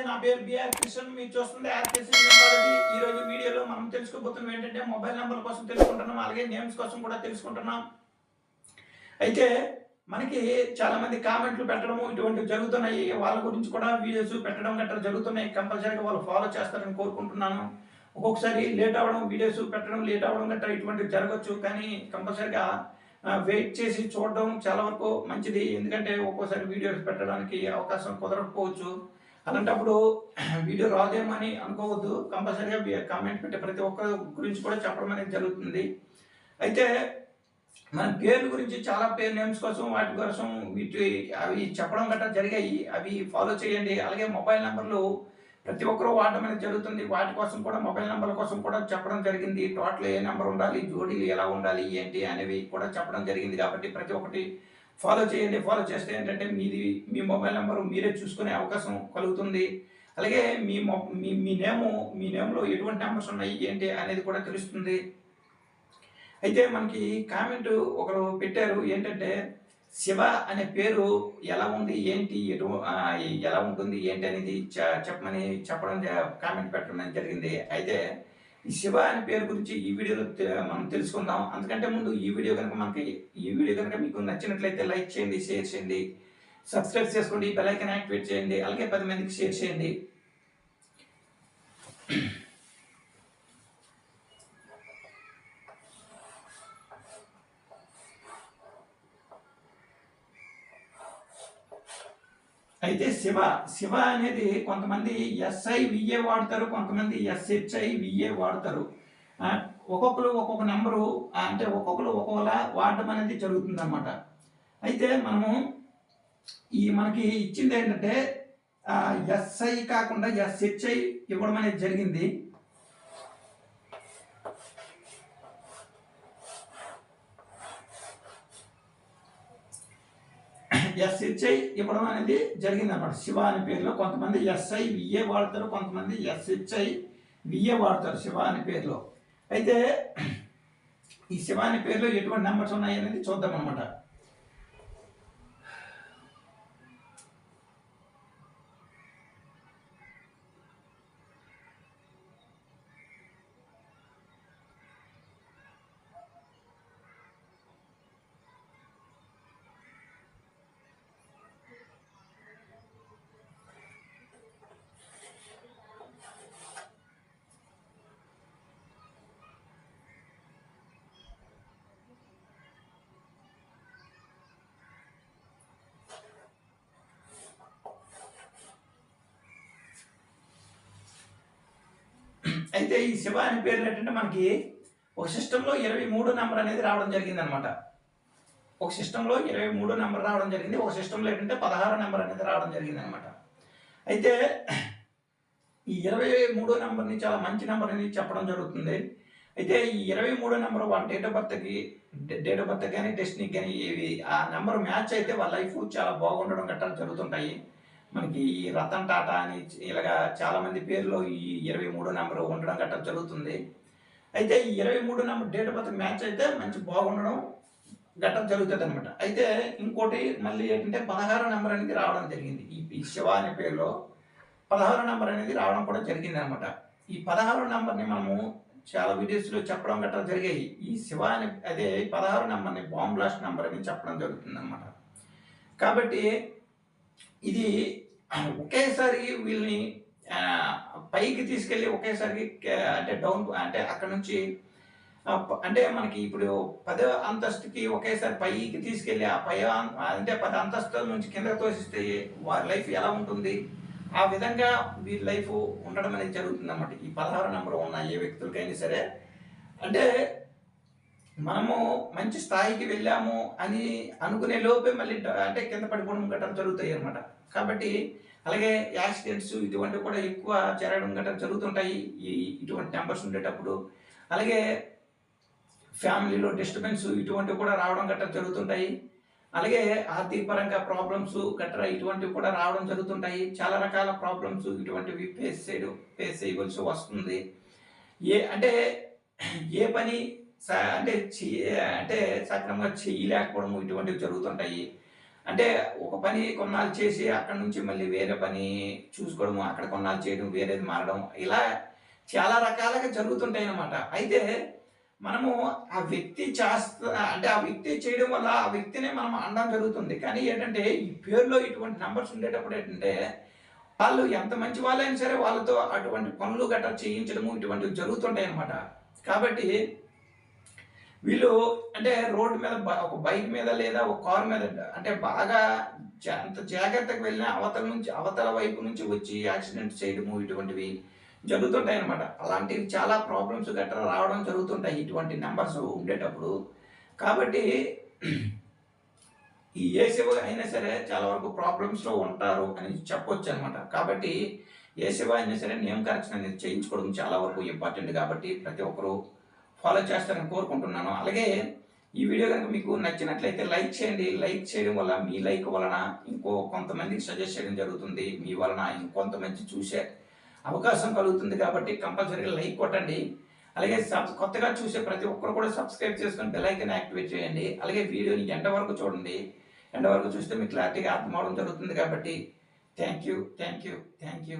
నా పేరు బిఆర్ కృష్ణ. మీరు చూస్తుంది ఆర్ కృష్ణ టెక్నాలజీ. ఈ రోజు వీడియోలో మనం తెలుసుకోబోతున్నది ఏంటంటే మొబైల్ నెంబర్ల కోసం తెలుసుకుంటున్నాం, అలాగే నేమ్స్ కోసం కూడా తెలుసుకుంటున్నాం. అయితే మనకి చాలా మంది కామెంట్లు పెట్టడము ఇటువంటివి జరుగుతున్నాయి. వాళ్ళ గురించి కూడా వీడియోస్ పెట్టడం గట్రా జరుగుతున్నాయి. కంపల్సరీగా వాళ్ళు ఫాలో చేస్తారని కోరుకుంటున్నాను. ఒక్కొక్కసారి లేట్ అవ్వడం, వీడియోస్ పెట్టడం లేట్ అవ్వడం గట్రా ఇటువంటివి జరగచ్చు. కానీ కంపల్సరీగా వెయిట్ చేసి చూడడం చాలా వరకు మంచిది. ఎందుకంటే ఒక్కోసారి వీడియోస్ పెట్టడానికి అవకాశం కుదరకపోవచ్చు. అలాంటప్పుడు వీడియో రాదేమో అని అనుకోవద్దు. కంపల్సరీగా కామెంట్ పెట్టే ప్రతి ఒక్కరి గురించి కూడా చెప్పడం అనేది జరుగుతుంది. అయితే మన పేర్ల గురించి చాలా పేరు నేమ్స్ కోసం వాటి కోసం అవి చెప్పడం గట్రా జరిగాయి. అవి ఫాలో చేయండి. అలాగే మొబైల్ నెంబర్లు ప్రతి ఒక్కరూ వాడడం అనేది జరుగుతుంది. వాటి కోసం కూడా మొబైల్ నెంబర్ల కోసం కూడా చెప్పడం జరిగింది. టోటల్ ఏ నెంబర్ ఉండాలి, జోడీలు ఎలా ఉండాలి, ఏంటి అనేవి కూడా చెప్పడం జరిగింది. కాబట్టి ప్రతి ఒక్కటి ఫాలో చేయండి. ఫాలో చేస్తే ఏంటంటే మీ మొబైల్ నెంబరు మీరే చూసుకునే అవకాశం కలుగుతుంది. అలాగే మీ నేమ్లో ఎటువంటి నెంబర్స్ ఉన్నాయి ఏంటి అనేది కూడా తెలుస్తుంది. అయితే మనకి కామెంట్ ఒకరు పెట్టారు ఏంటంటే, శివ అనే పేరు ఎలా ఉంది, ఏంటి, ఎలా ఉంటుంది ఏంటి అనేది చెప్పడం కామెంట్ పెట్టడం జరిగింది. అయితే ఈ శివ అనే పేరు గురించి ఈ వీడియోలో మనం తెలుసుకుందాం. అందుకంటే ముందు ఈ వీడియో కనుక మీకు నచ్చినట్లయితే లైక్ చేయండి, షేర్ చేయండి, సబ్స్క్రైబ్ చేసుకోండి, బెల్ ఐకాన్ యాక్టివేట్ చేయండి, అలాగే 10 మందికి షేర్ చేయండి. అయితే శివ అనేది కొంతమంది SIVA వాడతారు, కొంతమంది SHIVA వాడతారు. ఒక్కొక్కరు ఒక్కొక్క నెంబరు, అంటే ఒక్కొక్కరు ఒక్కొక్కలా వాడడం అనేది జరుగుతుంది అన్నమాట. అయితే మనకి ఇచ్చింది ఏంటంటే SI కాకుండా SHI ఇవ్వడం అనేది జరిగింది. SHI ఇవ్వడం అనేది జరిగింది అన్నమాట. శివ అనే పేరులో కొంతమంది SIVA వాడతారు, కొంతమంది SHIVA వాడతారు శివ అనే పేరులో. అయితే ఈ శివ అనే పేరులో ఎటువంటి నెంబర్స్ ఉన్నాయి అనేది చూద్దాం అనమాట. అయితే ఈ శివ అనే పేర్లు ఏంటంటే మనకి ఒక సిస్టంలో 23 నెంబర్ అనేది రావడం జరిగింది అనమాట. ఒక సిస్టంలో 23 నెంబర్ రావడం జరిగింది. ఒక సిస్టంలో ఏంటంటే 16 నెంబర్ అనేది రావడం జరిగింది అనమాట. అయితే ఈ 23 నెంబర్ని చాలా మంచి నెంబర్ అనేది చెప్పడం జరుగుతుంది. అయితే ఈ 23 నెంబర్ వాళ్ళ డేట్ ఆఫ్ బర్త్ కానీ డెస్టినీకి కానీ ఆ నెంబర్ మ్యాచ్ అయితే వాళ్ళ లైఫ్ చాలా బాగుండడం గట్రా జరుగుతుంటాయి. మనకి రతన్ టాటా అని ఇలాగా చాలా మంది పేర్లో ఈ 23 నెంబర్ ఉండడం గట్రా జరుగుతుంది. అయితే ఈ 23 number date of birth match అయితే మంచి బాగుండడం గట్రా జరుగుతుంది అనమాట. అయితే ఇంకోటి మళ్ళీ ఏంటంటే 16 నెంబర్ అనేది రావడం జరిగింది. ఈ శివ అనే పేరులో 16 నెంబర్ అనేది రావడం కూడా జరిగింది అనమాట. ఈ 16 నెంబర్ని మనము చాలా వీడియోస్లో చెప్పడం గట్రా జరిగాయి. ఈ శివ అనే 16 నెంబర్ని బాంబ్ బ్లాస్ట్ నెంబర్ అని చెప్పడం జరుగుతుంది అనమాట. కాబట్టి ఇది ఒకేసారి వీళ్ళని పైకి తీసుకెళ్ళి ఒకేసారి అంటే డౌన్, అంటే అక్కడ నుంచి అంటే మనకి ఇప్పుడు 10వ అంతస్తుకి ఒకేసారి పైకి తీసుకెళ్ళి ఆ అంటే 10 అంతస్తుల నుంచి కిందకి తోసిస్తే వారి లైఫ్ ఎలా ఉంటుంది, ఆ విధంగా వీరి లైఫ్ ఉండడం అనేది జరుగుతుంది అన్నమాట. ఈ 16 నెంబర్ ఉన్న ఏ వ్యక్తులకైనా సరే అంటే మనము మంచి స్థాయికి వెళ్ళాము అని అనుకునే లోపే మళ్ళీ అంటే కింద పడిపోవడం గట్రా జరుగుతాయి అనమాట. కాబట్టి అలాగే యాక్సిడెంట్స్ ఇటువంటివి కూడా ఎక్కువ జరగడం గట్రా జరుగుతుంటాయి ఇటువంటి నెంబర్స్ ఉండేటప్పుడు. అలాగే ఫ్యామిలీలో డిస్టర్బెన్స్ ఇటువంటివి కూడా రావడం గట్రా జరుగుతుంటాయి. అలాగే ఆర్థిక పరంగా ప్రాబ్లమ్స్ గట్రా ఇటువంటివి కూడా రావడం జరుగుతుంటాయి. చాలా రకాల ప్రాబ్లమ్స్ ఇటువంటివి ఫేస్ చేయవలసి వస్తుంది. ఏ పని అంటే సక్రమంగా చేయలేకపోవడము ఇటువంటివి జరుగుతుంటాయి. అంటే ఒక పని కొన్నాళ్ళు చేసి అక్కడి నుంచి మళ్ళీ వేరే పని చూసుకోవడము, అక్కడ కొన్నాళ్ళు చేయడం, వేరేది మారడం, ఇలా చాలా రకాలుగా జరుగుతుంటాయి అన్నమాట. అయితే మనము ఆ వ్యక్తి అంటే ఆ వ్యక్తి చేయడం వల్ల ఆ వ్యక్తినే మనం అనడం జరుగుతుంది. కానీ ఏంటంటే ఈ పేరులో ఇటువంటి నంబర్స్ ఉండేటప్పుడు ఏంటంటే వాళ్ళు ఎంత మంచి వాళ్ళైనా సరే వాళ్ళతో అటువంటి పనులు గట్రా చేయించడము ఇటువంటివి జరుగుతుంటాయి అన్నమాట. కాబట్టి వీళ్ళు అంటే రోడ్డు మీద ఒక బైక్ మీద లేదా ఒక కారు మీద అంటే బాగా అంత జాగ్రత్తగా వెళ్ళిన అవతల వైపు నుంచి వచ్చి యాక్సిడెంట్ చేయడము ఇటువంటివి జరుగుతుంటాయి అనమాట. అలాంటివి చాలా ప్రాబ్లమ్స్ గట్రా రావడం జరుగుతుంటాయి ఇటువంటి నెంబర్స్ ఉండేటప్పుడు. కాబట్టి ఈ ఏ శివ అయినా సరే చాలా వరకు ప్రాబ్లమ్స్లో ఉంటారు అని చెప్పొచ్చు అనమాట. కాబట్టి ఏ శివ అయినా సరే నేమ్ కరెక్షన్ అనేది చేయించుకోవడం చాలా వరకు ఇంపార్టెంట్. కాబట్టి ప్రతి ఒక్కరూ ఫాలో చేస్తారని కోరుకుంటున్నాను. అలాగే ఈ వీడియో కనుక మీకు నచ్చినట్లయితే లైక్ చేయండి. లైక్ చేయడం వల్ల మీ లైక్ వలన ఇంకో కొంతమందికి సజెస్ట్ చేయడం జరుగుతుంది. మీ వలన ఇంకొంతమంది చూసే అవకాశం కలుగుతుంది. కాబట్టి కంపల్సరీగా లైక్ కొట్టండి. అలాగే కొత్తగా చూసే ప్రతి ఒక్కరు కూడా సబ్స్క్రైబ్ చేసుకొని బెల్ ఐకాన్ యాక్టివేట్ చేయండి. అలాగే వీడియోని ఎండ వరకు చూడండి. ఎండ వరకు చూస్తే మీకు క్లారిటీగా అర్థం అవడం జరుగుతుంది. కాబట్టి థ్యాంక్ యూ.